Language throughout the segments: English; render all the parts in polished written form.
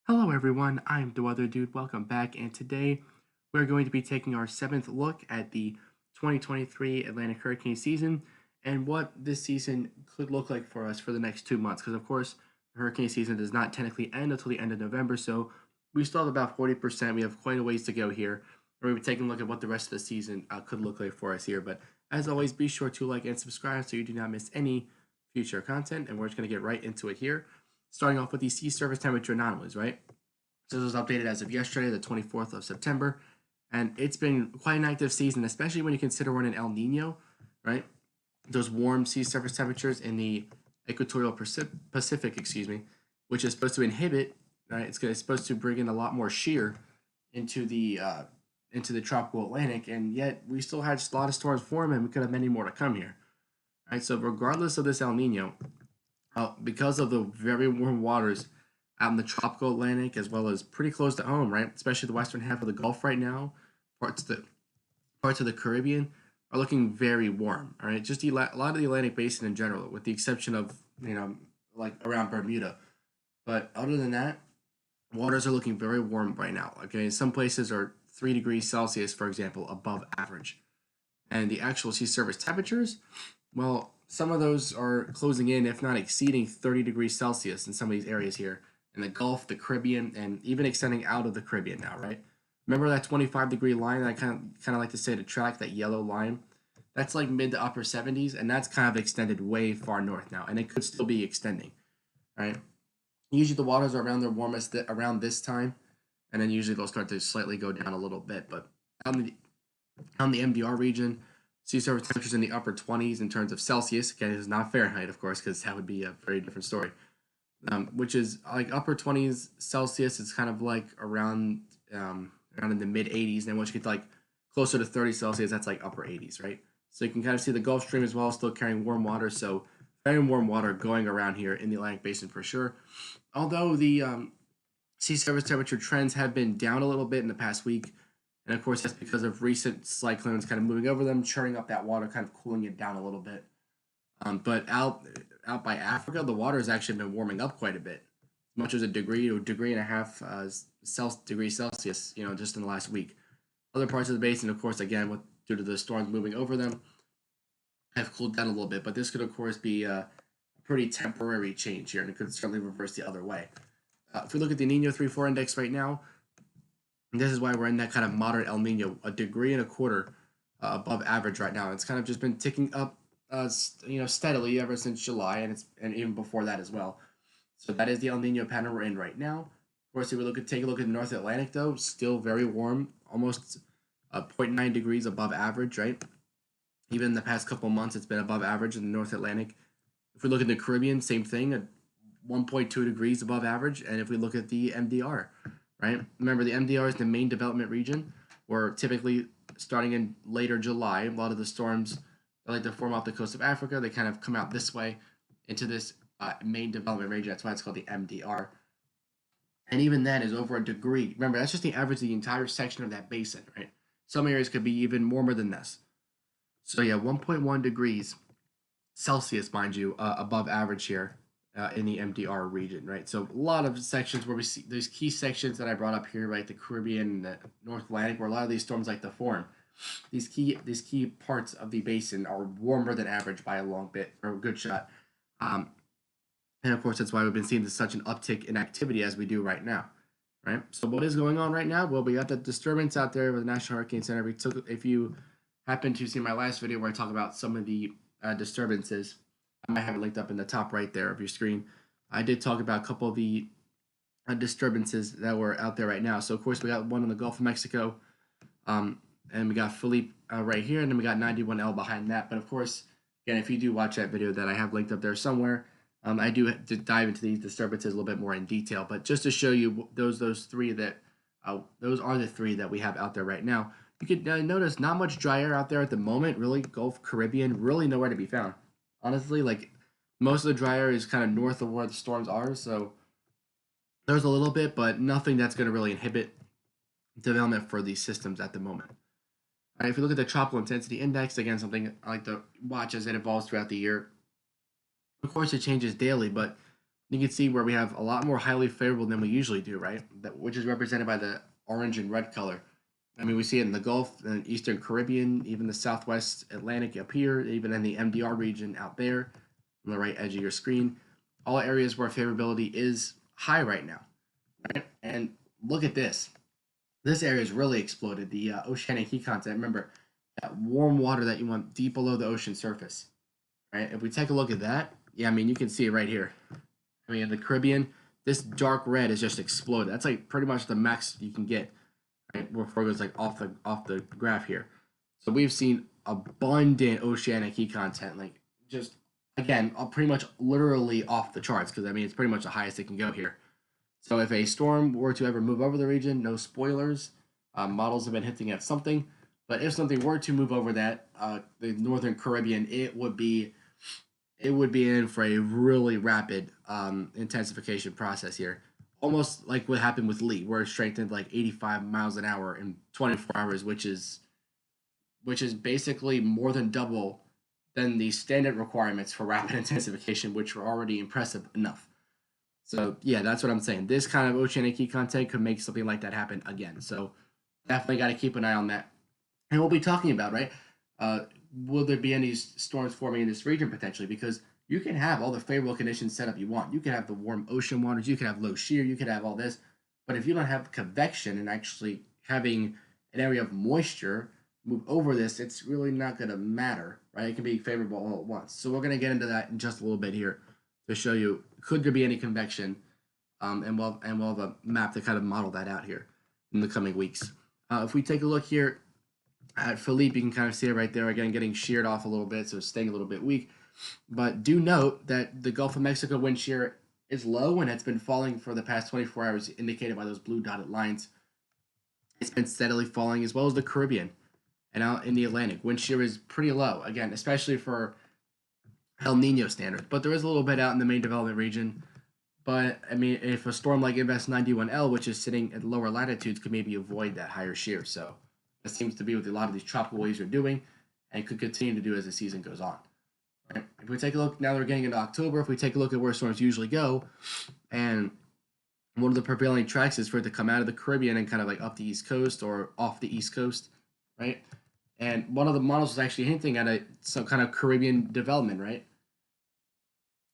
Hello everyone, I'm the Weather Dude. Welcome back, and today we're going to be taking our seventh look at the 2023 Atlantic hurricane season and what this season could look like for us for the next 2 months. Because of course, the hurricane season does not technically end until the end of November, so we still have about 40%. We have quite a ways to go here. We're going to be taking a look at what the rest of the season could look like for us here. But as always, be sure to like and subscribe so you do not miss any future content. And we're just going to get right into it here, starting off with the sea surface temperature anomalies, right? So this was updated as of yesterday, the 24th of September, and it's been quite an active season, especially when you consider we're in an El Nino, right? Those warm sea surface temperatures in the equatorial Pacific, which is supposed to inhibit, right? It's supposed to bring in a lot more shear into the tropical Atlantic, and yet we still had a lot of storms form, and we could have many more to come here, right? So regardless of this El Nino, because of the very warm waters out in the tropical Atlantic as well as pretty close to home, right? Especially the western half of the Gulf right now, parts of the parts of the Caribbean are looking very warm. All right, just a lot of the Atlantic Basin in general, with the exception of like around Bermuda. But other than that, waters are looking very warm right now. Okay, some places are 3 degrees Celsius, for example, above average, and the actual sea surface temperatures, well, some of those are closing in, if not exceeding 30 degrees Celsius in some of these areas here in the Gulf, the Caribbean, and even extending out of the Caribbean now, right? Remember that 25-degree line that I kind of like to say to track, that yellow line? That's like mid to upper 70s, and that's kind of extended way far north now, and it could still be extending, right? Usually the waters are around their warmest around this time, and then usually they'll start to slightly go down a little bit. But on the MDR region, sea surface temperatures in the upper 20s in terms of Celsius. Again, it is not Fahrenheit, of course, because that would be a very different story. Which is like upper 20s Celsius. It's kind of like around in the mid 80s. And once you get to like closer to 30 Celsius, that's like upper 80s, right? So you can kind of see the Gulf Stream as well, still carrying warm water. So very warm water going around here in the Atlantic Basin for sure. Although the sea surface temperature trends have been down a little bit in the past week. And of course, that's because of recent cyclones kind of moving over them, churning up that water, kind of cooling it down a little bit. But out by Africa, the water has actually been warming up quite a bit, as much as a degree to a degree and a half degrees Celsius, just in the last week. Other parts of the basin, of course, again, due to the storms moving over them, have cooled down a little bit. But this could, of course, be a pretty temporary change here, and it could certainly reverse the other way. If we look at the Nino 3-4 index right now, and this is why we're in that kind of moderate El Nino, a degree and a quarter above average right now. It's kind of just been ticking up, steadily ever since July, and even before that as well. So that is the El Nino pattern we're in right now. Of course, if we take a look at the North Atlantic, though, still very warm, almost 0.9 degrees above average, right? Even in the past couple months, it's been above average in the North Atlantic. If we look at the Caribbean, same thing, at 1.2 degrees above average. And if we look at the MDR, right? Remember, the MDR is the main development region, where typically starting in later July, a lot of the storms they like to form off the coast of Africa. They kind of come out this way into this main development region. That's why it's called the MDR. And even that is over a degree. Remember, that's just the average of the entire section of that basin, right? Some areas could be even warmer than this. So yeah, 1.1 degrees Celsius, mind you, above average here in the MDR region, right? So a lot of sections where we see these key sections that I brought up here, right? The Caribbean and the North Atlantic, where a lot of these storms like to form. These key parts of the basin are warmer than average by a long bit, or a good shot. And of course, that's why we've been seeing such an uptick in activity as we do right now, right? So what is going on right now? Well, we got the disturbance out there with the National Hurricane Center. If you happen to see my last video where I talk about some of the disturbances, I might have it linked up in the top right there of your screen. I did talk about a couple of the disturbances that were out there right now. So of course, we got one in the Gulf of Mexico. And we got Philippe right here, and then we got 91L behind that. But of course, again, if you do watch that video that I have linked up there somewhere, I do dive into these disturbances a little bit more in detail. But just to show you those three those are the three that we have out there right now. You could notice not much dry air out there at the moment. Really, Gulf, Caribbean, really nowhere to be found. Honestly, like most of the dry air is kind of north of where the storms are. So there's a little bit, but nothing that's going to really inhibit development for these systems at the moment. All right, if you look at the tropical intensity index, again, something I like to watch as it evolves throughout the year. Of course, it changes daily, but You can see where we have a lot more highly favorable than we usually do, right? Which is represented by the orange and red color. I mean, we see it in the Gulf, and Eastern Caribbean, even the Southwest Atlantic up here, even in the MDR region out there on the right edge of your screen. All areas where favorability is high right now, right? And look at this. This area has really exploded. The oceanic heat content. Remember, that warm water that you want deep below the ocean surface, right? If we take a look at that, yeah, I mean, you can see it right here. I mean, in the Caribbean, this dark red is just exploded. That's like pretty much the max you can get, right? Before it goes like off the graph here. So we've seen abundant oceanic heat content, like just again, pretty much literally off the charts because I mean it's pretty much the highest it can go here. So if a storm were to ever move over the region, no spoilers. Models have been hinting at something, but if something were to move over that, the Northern Caribbean, it would be in for a really rapid intensification process here. Almost like what happened with Lee, where it strengthened like 85 miles an hour in 24 hours, which is basically more than double than the standard requirements for rapid intensification, which were already impressive enough. So yeah, that's what I'm saying. This kind of oceanic heat content could make something like that happen again. So definitely got to keep an eye on that. And we'll be talking about, right? Uh, will there be any storms forming in this region potentially? Because you can have all the favorable conditions set up you want. You can have the warm ocean waters, you can have low shear, you can have all this. But if you don't have convection and actually having an area of moisture move over this, it's really not going to matter, right? It can be favorable all at once. So we're going to get into that in just a little bit here to show you could there be any convection, and we'll have a map to kind of model that out here in the coming weeks. If we take a look here at Philippe, you can kind of see it right there again, getting sheared off a little bit, so it's staying a little bit weak. But do note that the Gulf of Mexico wind shear is low and it's been falling for the past 24 hours, indicated by those blue dotted lines. It's been steadily falling, as well as the Caribbean and out in the Atlantic. Wind shear is pretty low, again, especially for El Nino standards. But there is a little bit out in the main development region. But I mean, if a storm like Invest 91L, which is sitting at lower latitudes, could maybe avoid that higher shear. So that seems to be what a lot of these tropical waves are doing, and could continue to do as the season goes on. Right? If we take a look, now that we're getting into October, if we take a look at where storms usually go, and one of the prevailing tracks is for it to come out of the Caribbean and kind of like up the East Coast or off the East Coast, right? And one of the models was actually hinting at some kind of Caribbean development, right?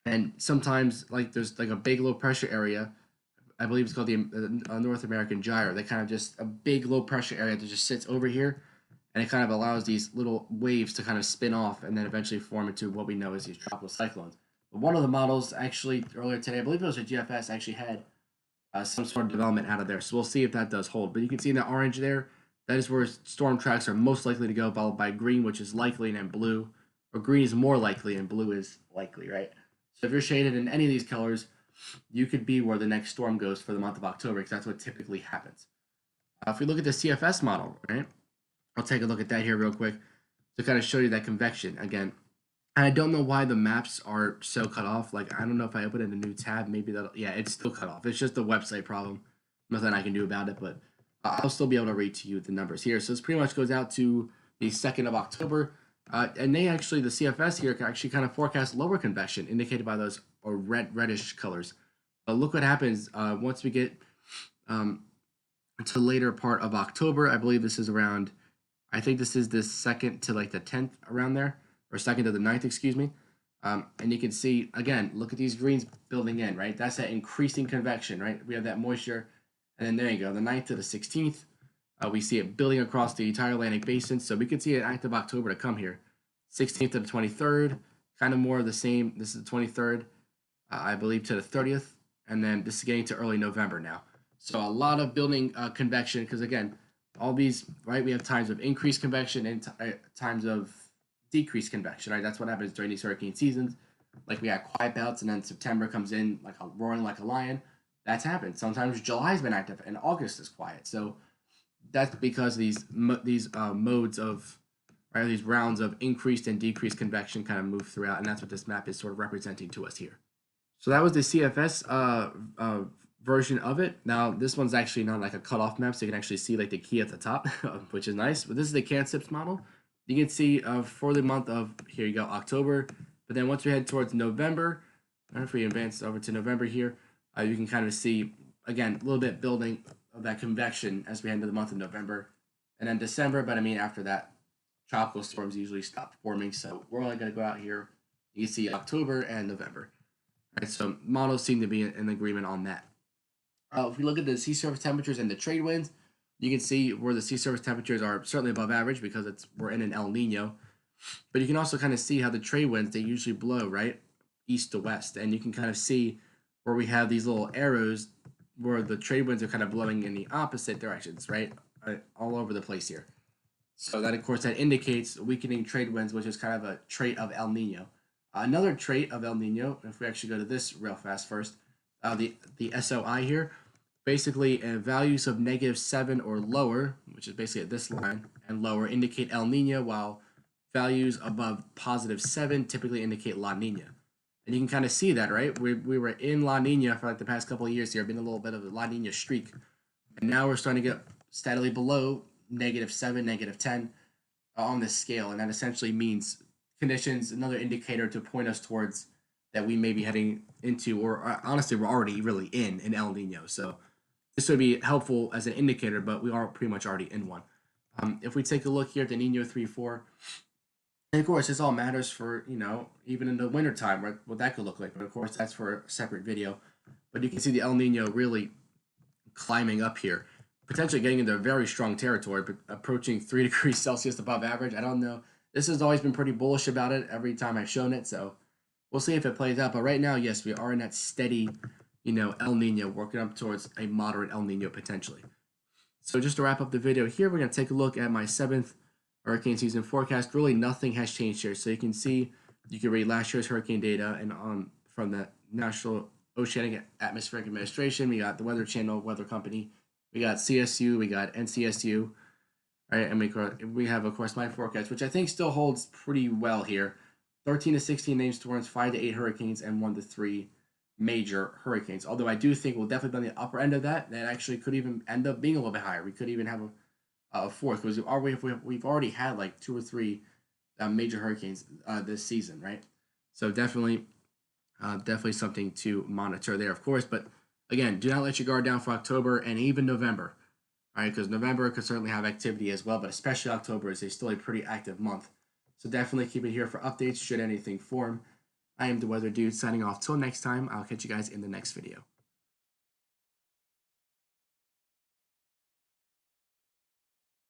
And sometimes like there's like a big low pressure area. I believe it's called the North American gyre. They kind of just a big low pressure area that just sits over here, and it kind of allows these little waves to kind of spin off and then eventually form into what we know as these tropical cyclones. But one of the models actually earlier today, I believe it was a GFS, actually had some sort of development out of there. So we'll see if that does hold. But you can see in the orange there, that is where storm tracks are most likely to go, followed by green, which is likely, and then blue. Or green is more likely, and blue is likely, right? So if you're shaded in any of these colors, you could be where the next storm goes for the month of October, because that's what typically happens. If we look at the CFS model, right? I'll take a look at that here real quick to kind of show you that convection again. And I don't know why the maps are so cut off. Like, I don't know if I open in a new tab, maybe that'll, yeah, it's still cut off. It's just a website problem. Nothing I can do about it, but I'll still be able to read to you the numbers here. So this pretty much goes out to the 2nd of October. And they actually, the CFS here can actually kind of forecast lower convection, indicated by those or reddish colors. But look what happens once we get to the later part of October. I believe this is around, I think this is the 2nd to like the 10th around there, or 2nd to the 9th, excuse me. And you can see, again, look at these greens building in, right? That's that increasing convection, right? We have that moisture. And then there you go, the 9th to the 16th. We see it building across the entire Atlantic basin. So we could see an active October to come here. 16th to the 23rd, kind of more of the same. This is the 23rd, I believe, to the 30th. And then this is getting to early November now. So a lot of building convection, because again, all these, right, we have times of increased convection and times of decreased convection, right? That's what happens during these hurricane seasons. Like we had quiet bouts, and then September comes in like a roaring like a lion. That's happened. Sometimes July's been active, and August is quiet. So that's because these modes of, right, these rounds of increased and decreased convection kind of move throughout, and that's what this map is sort of representing to us here. So that was the CFS version of it. Now this one's actually not like a cutoff map, so you can actually see like the key at the top, which is nice. But this is the CanSIPS model. You can see for the month of, here you go, October. But then once we head towards November, If we advance over to November here, you can kind of see, again, a little bit building of that convection as we head into the month of November. And then December, but I mean, after that, tropical storms usually stop forming. So we're only going to go out here. You can see October and November. All right, so models seem to be in agreement on that. If we look at the sea surface temperatures and the trade winds, you can see where the sea surface temperatures are certainly above average because we're in an El Nino. But you can also kind of see how the trade winds, they usually blow, right, east to west. And you can kind of see where we have these little arrows where the trade winds are kind of blowing in the opposite directions, right, all over the place here. So that, of course, that indicates weakening trade winds, which is kind of a trait of El Nino. Another trait of El Nino, if we actually go to this real fast first, the SOI here, basically values of -7 or lower, which is basically at this line, and lower indicate El Nino, while values above +7 typically indicate La Nina. And you can kind of see that, right? We were in La Nina for like the past couple of years here, been a little bit of a La Nina streak. And now we're starting to get steadily below -7, -10 on this scale. And that essentially means conditions, another indicator to point us towards that we may be heading into, or honestly, we're already really in an El Nino. So this would be helpful as an indicator, but we are pretty much already in one. If we take a look here at the Nino 3-4, and of course, this all matters for, even in the wintertime, what that could look like. But of course, that's for a separate video. But you can see the El Nino really climbing up here, potentially getting into very strong territory, but approaching 3 degrees Celsius above average. I don't know. This has always been pretty bullish about it every time I've shown it. So we'll see if it plays out. But right now, yes, we are in that steady, El Nino, working up towards a moderate El Nino potentially. So just to wrap up the video here, we're going to take a look at my 7th hurricane season forecast. Really nothing has changed here. So you can see, you can read last year's hurricane data and from the National Oceanic Atmospheric Administration. We got the Weather Channel, Weather Company. We got CSU. We got NCSU. Right, and we have, of course, my forecast, which I think still holds pretty well here. 13 to 16 named storms, 5 to 8 hurricanes, and 1 to 3 major hurricanes. Although I do think we'll definitely be on the upper end of that. That actually could even end up being a little bit higher. We could even have a fourth, because we've already had like 2 or 3 major hurricanes this season, right? So definitely something to monitor there, of course. But again, do not let your guard down for October and even November, all right? Because November could certainly have activity as well, but especially October is still a pretty active month. So definitely keep it here for updates should anything form. I am the Weather Dude signing off. Till next time, I'll catch you guys in the next video.